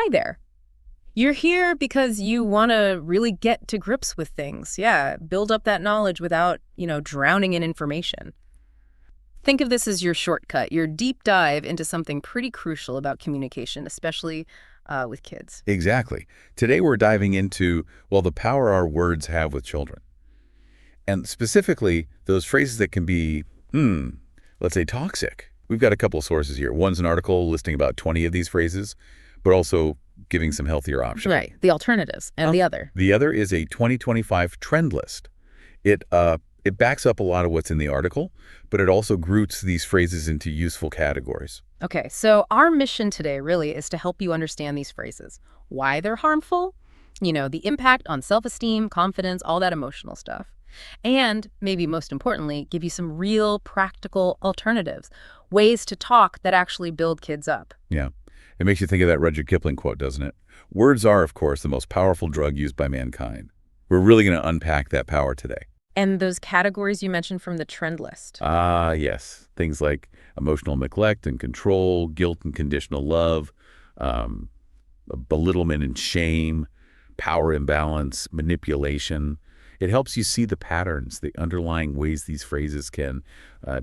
why there? You're here because you want to really get to grips with things. Yeah, build up that knowledge without, drowning in information. Think of this as your shortcut, your deep dive into something pretty crucial about communication, especially with kids. Exactly. Today we're diving into, well, the power our words have with children. And specifically, those phrases that can be, let's say toxic. We've got a couple of sources here. One's an article listing about 20 of these phrases, but also giving some healthier options. Right, the alternatives, and the other. The other is a 2025 trend list. It backs up a lot of what's in the article, but it also groups these phrases into useful categories. Okay, so our mission today really is to help you understand these phrases, why they're harmful, the impact on self-esteem, confidence, all that emotional stuff. And maybe most importantly, give you some real practical alternatives, ways to talk that actually build kids up. Yeah. It makes you think of that Rudyard Kipling quote, doesn't it? Words are, of course, the most powerful drug used by mankind. We're really going to unpack that power today. And those categories you mentioned from the trend list. Yes. Things like emotional neglect and control, guilt and conditional love, belittlement and shame, power imbalance, manipulation. It helps you see the patterns, the underlying ways these phrases can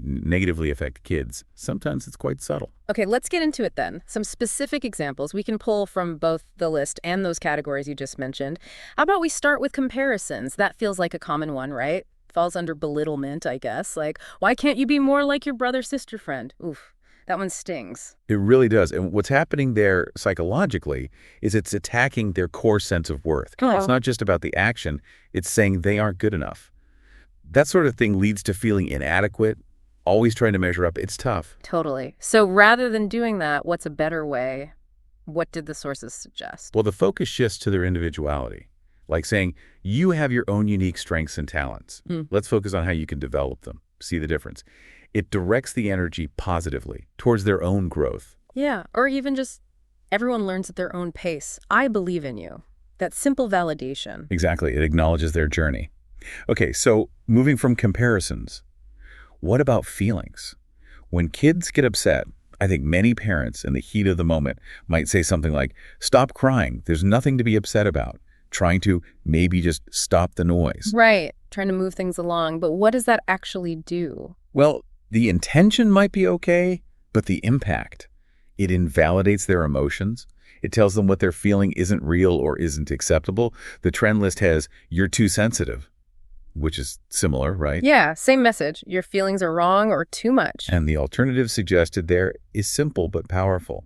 negatively affect kids. Sometimes it's quite subtle. Okay, let's get into it then. Some specific examples we can pull from both the list and those categories you just mentioned. How about we start with comparisons? That feels like a common one, right? Falls under belittlement, I guess. Like, why can't you be more like your brother-sister friend? Oof. That one stings. It really does. And what's happening there psychologically is it's attacking their core sense of worth. Oh. It's not just about the action. It's saying they aren't good enough. That sort of thing leads to feeling inadequate, always trying to measure up. It's tough. Totally. So rather than doing that, what's a better way? What did the sources suggest? Well, the focus shifts to their individuality, like saying, you have your own unique strengths and talents. Let's focus on how you can develop them. See the difference. It directs the energy positively towards their own growth. Yeah, or even just everyone learns at their own pace. I believe in you. That simple validation. Exactly. It acknowledges their journey. Okay, so moving from comparisons, what about feelings? When kids get upset, I think many parents in the heat of the moment might say something like, stop crying. There's nothing to be upset about. Trying to maybe just stop the noise. Right. Trying to move things along. But what does that actually do? Well, the intention might be okay, but the impact, it invalidates their emotions. It tells them what they're feeling isn't real or isn't acceptable. The trend list has, you're too sensitive, which is similar, right? Yeah, same message. Your feelings are wrong or too much. And the alternative suggested there is simple but powerful.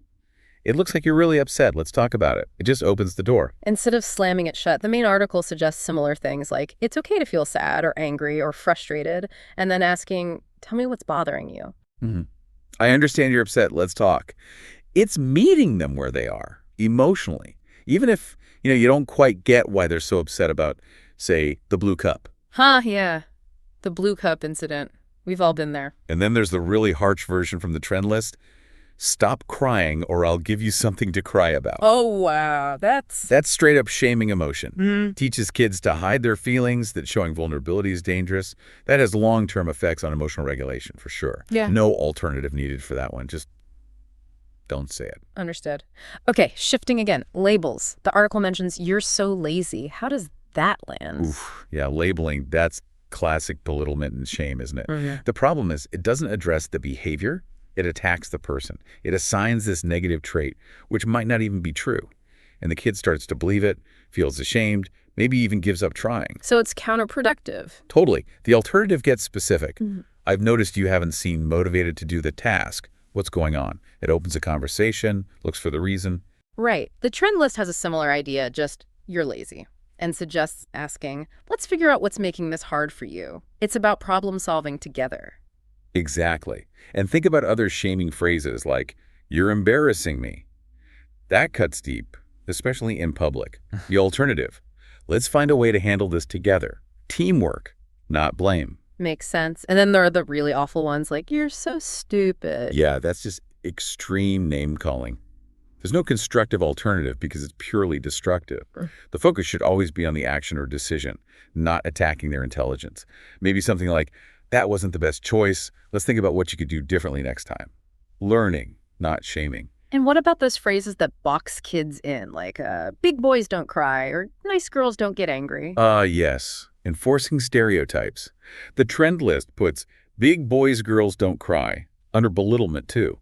It looks like you're really upset. Let's talk about it. It just opens the door. Instead of slamming it shut, the main article suggests similar things like, it's okay to feel sad or angry or frustrated, and then asking, tell me what's bothering you. I understand you're upset. Let's talk. It's meeting them where they are, emotionally. Even if, you don't quite get why they're so upset about, say, the blue cup. Yeah. The blue cup incident. We've all been there. And then there's the really harsh version from the trend list. Stop crying or I'll give you something to cry about. Oh, wow. That's straight up shaming emotion. Teaches kids to hide their feelings, that showing vulnerability is dangerous. That has long-term effects on emotional regulation, for sure. Yeah. No alternative needed for that one. Just don't say it. Understood. Okay, shifting again. Labels. The article mentions you're so lazy. How does that land? Oof. Yeah, labeling, that's classic belittlement and shame, isn't it? Mm-hmm. The problem is it doesn't address the behavior. It attacks the person. It assigns this negative trait, which might not even be true. And the kid starts to believe it, feels ashamed, maybe even gives up trying. So it's counterproductive. Totally. The alternative gets specific. I've noticed you haven't seemed motivated to do the task. What's going on? It opens a conversation, looks for the reason. Right. The trend list has a similar idea, just you're lazy, and suggests asking, let's figure out what's making this hard for you. It's about problem solving together. Exactly. And think about other shaming phrases like, you're embarrassing me. That cuts deep, especially in public. The alternative, let's find a way to handle this together. Teamwork, not blame. Makes sense. And then there are the really awful ones like, you're so stupid. Yeah, that's just extreme name-calling. There's no constructive alternative because it's purely destructive. The focus should always be on the action or decision, not attacking their intelligence. Maybe something like, that wasn't the best choice. Let's think about what you could do differently next time. Learning, not shaming. And what about those phrases that box kids in, like big boys don't cry or nice girls don't get angry? Yes. Enforcing stereotypes. The trend list puts big boys, girls don't cry under belittlement, too.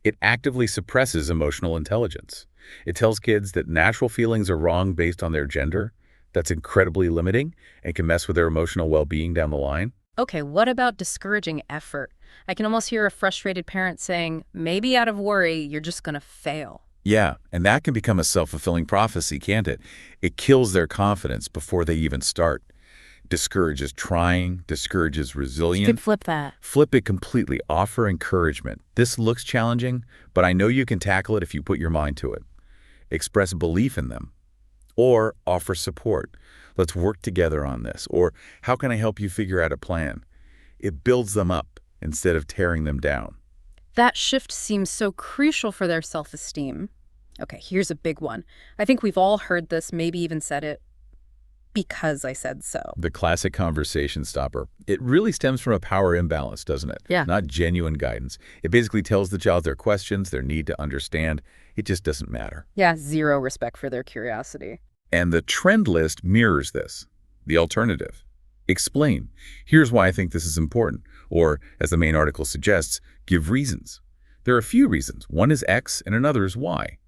It actively suppresses emotional intelligence. It tells kids that natural feelings are wrong based on their gender. That's incredibly limiting and can mess with their emotional well-being down the line. Okay, what about discouraging effort? I can almost hear a frustrated parent saying, maybe out of worry, you're just going to fail. Yeah, and that can become a self-fulfilling prophecy, can't it? It kills their confidence before they even start. Discourages trying, discourages You could resilience. flip that. Flip it completely. Offer encouragement. This looks challenging, but I know you can tackle it if you put your mind to it. Express belief in them. Or offer support. Let's work together on this. Or how can I help you figure out a plan? It builds them up instead of tearing them down. That shift seems so crucial for their self-esteem. Okay, here's a big one. I think we've all heard this, maybe even said it, because I said so. The classic conversation stopper. It really stems from a power imbalance, doesn't it? Yeah. Not genuine guidance. It basically tells the child their questions, their need to understand. It just doesn't matter. Yeah, zero respect for their curiosity. And the trend list mirrors this. The alternative. Explain. Here's why I think this is important. Or, as the main article suggests, give reasons. There are a few reasons. One is X and another is Y.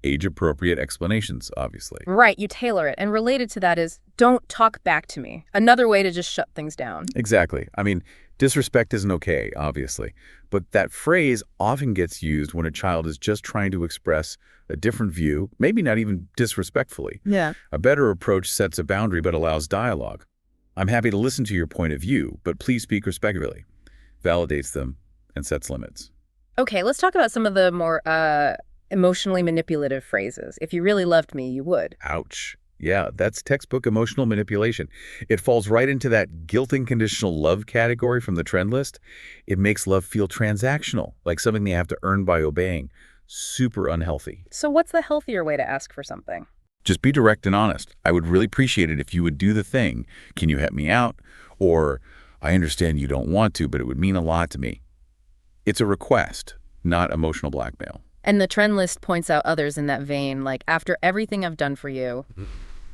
Age-appropriate explanations, obviously. Right, you tailor it. And related to that is, don't talk back to me. Another way to just shut things down. Exactly. I mean, disrespect isn't okay, obviously. But that phrase often gets used when a child is just trying to express a different view, maybe not even disrespectfully. Yeah. A better approach sets a boundary but allows dialogue. I'm happy to listen to your point of view, but please speak respectfully. Validates them and sets limits. Okay, let's talk about some of the more emotionally manipulative phrases. If you really loved me, you would. Ouch. Yeah, that's textbook emotional manipulation. It falls right into that guilt and conditional love category from the trend list. It makes love feel transactional, like something they have to earn by obeying. Super unhealthy. So what's the healthier way to ask for something? Just be direct and honest. I would really appreciate it if you would do the thing. Can you help me out? Or, I understand you don't want to, but it would mean a lot to me. It's a request, not emotional blackmail. And the trend list points out others in that vein, like, after everything I've done for you,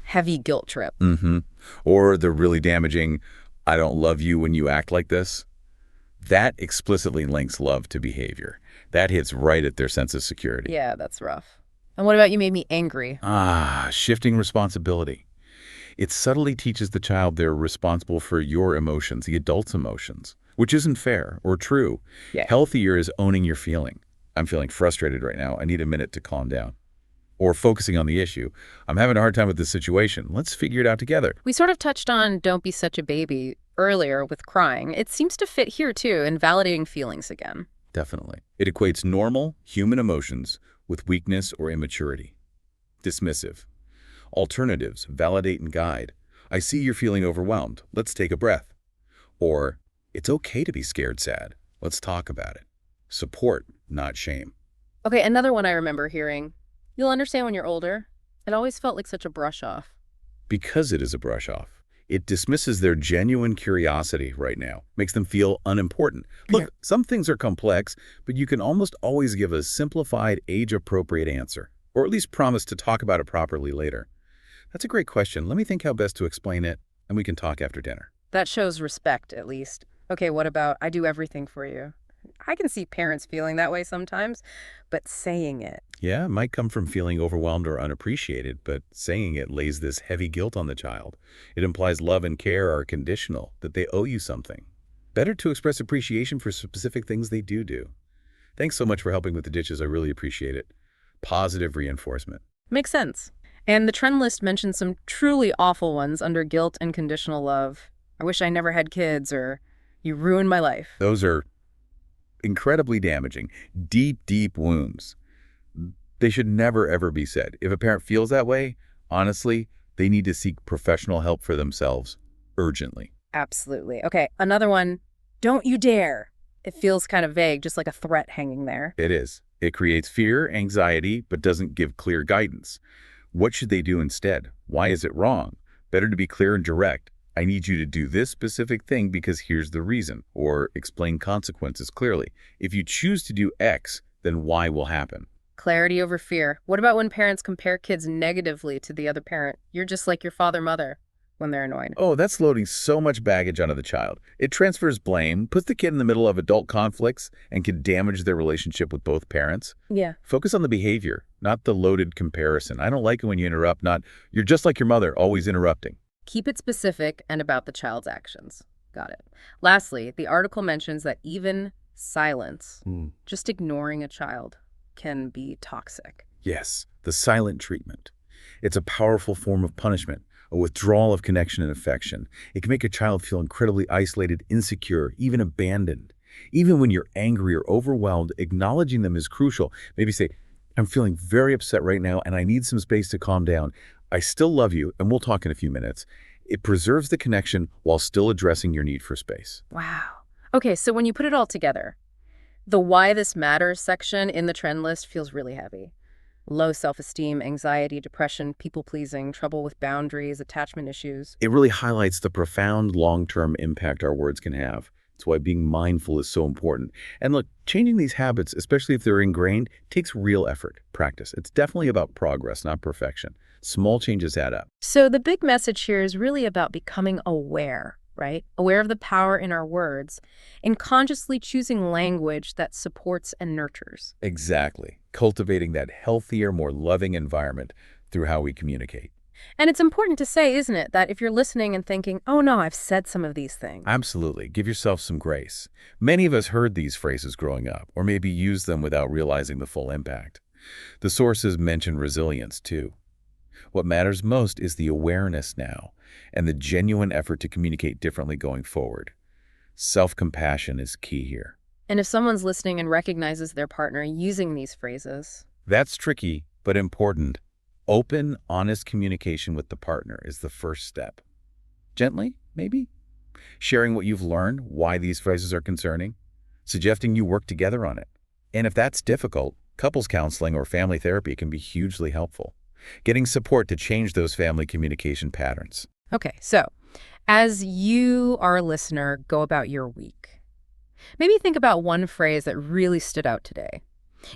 heavy guilt trip. Or the really damaging, I don't love you when you act like this. That explicitly links love to behavior. That hits right at their sense of security. Yeah, that's rough. And what about you made me angry? Shifting responsibility. It subtly teaches the child they're responsible for your emotions, the adult's emotions, which isn't fair or true. Yeah. Healthier is owning your feeling. I'm feeling frustrated right now. I need a minute to calm down. Or focusing on the issue. I'm having a hard time with this situation. Let's figure it out together. We sort of touched on don't be such a baby earlier with crying. It seems to fit here too, in validating feelings again. Definitely. It equates normal human emotions with weakness or immaturity. Dismissive. Alternatives, validate and guide. I see you're feeling overwhelmed. Let's take a breath. Or, it's okay to be scared sad. Let's talk about it. Support, not shame. Okay, another one I remember hearing. You'll understand when you're older. It always felt like such a brush off. Because it is a brush off. It dismisses their genuine curiosity right now, makes them feel unimportant. Look, some things are complex, but you can almost always give a simplified, age-appropriate answer, or at least promise to talk about it properly later. That's a great question. Let me think how best to explain it, and we can talk after dinner. That shows respect, at least. Okay, what about I do everything for you? I can see parents feeling that way sometimes, but saying it. Yeah, it might come from feeling overwhelmed or unappreciated, but saying it lays this heavy guilt on the child. It implies love and care are conditional, that they owe you something. Better to express appreciation for specific things they do. Thanks so much for helping with the ditches. I really appreciate it. Positive reinforcement. Makes sense. And the trend list mentions some truly awful ones under guilt and conditional love. I wish I never had kids, or you ruined my life. Those are incredibly damaging, deep wounds. They should never, ever be said. If a parent feels that way, honestly, they need to seek professional help for themselves urgently. Absolutely. Okay, another one. Don't you dare. It feels kind of vague, just like a threat hanging there. It is. It creates fear, anxiety, but doesn't give clear guidance. What should they do instead? Why is it wrong? Better to be clear and direct. I need you to do this specific thing because here's the reason, or explain consequences clearly. If you choose to do X, then Y will happen. Clarity over fear. What about when parents compare kids negatively to the other parent? You're just like your father, mother when they're annoyed. Oh, that's loading so much baggage onto the child. It transfers blame, puts the kid in the middle of adult conflicts, and can damage their relationship with both parents. Yeah. Focus on the behavior, not the loaded comparison. I don't like it when you interrupt, not, you're just like your mother, always interrupting. Keep it specific and about the child's actions. Got it. Lastly, the article mentions that even silence, just ignoring a child, can be toxic. Yes, the silent treatment. It's a powerful form of punishment, a withdrawal of connection and affection. It can make a child feel incredibly isolated, insecure, even abandoned. Even when you're angry or overwhelmed, acknowledging them is crucial. Maybe say, I'm feeling very upset right now and I need some space to calm down. I still love you and we'll talk in a few minutes. It preserves the connection while still addressing your need for space. Wow. Okay, so when you put it all together, the why this matters section in the trend list feels really heavy. Low self-esteem, anxiety, depression, people-pleasing, trouble with boundaries, attachment issues. It really highlights the profound long-term impact our words can have. It's why being mindful is so important. And look, changing these habits, especially if they're ingrained, takes real effort, practice. It's definitely about progress, not perfection. Small changes add up. So the big message here is really about becoming aware, right? Aware of the power in our words and consciously choosing language that supports and nurtures. Exactly. Cultivating that healthier, more loving environment through how we communicate. And it's important to say, isn't it, that if you're listening and thinking, oh no, I've said some of these things. Absolutely. Give yourself some grace. Many of us heard these phrases growing up, or maybe used them without realizing the full impact. The sources mention resilience, too. What matters most is the awareness now, and the genuine effort to communicate differently going forward. Self-compassion is key here. And if someone's listening and recognizes their partner using these phrases, That's tricky, but important. Open, honest communication with the partner is the first step. Gently, maybe? Sharing what you've learned, why these phrases are concerning, suggesting you work together on it. And if that's difficult, couples counseling or family therapy can be hugely helpful. Getting support to change those family communication patterns. okay, so as you, our listener, go about your week, maybe think about one phrase that really stood out today.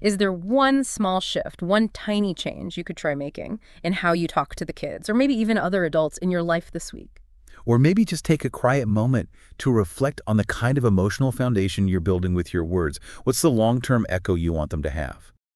Is there one small shift, one tiny change you could try making in how you talk to the kids, or maybe even other adults in your life this week? Or maybe just take a quiet moment to reflect on the kind of emotional foundation you're building with your words. What's the long-term echo you want them to have?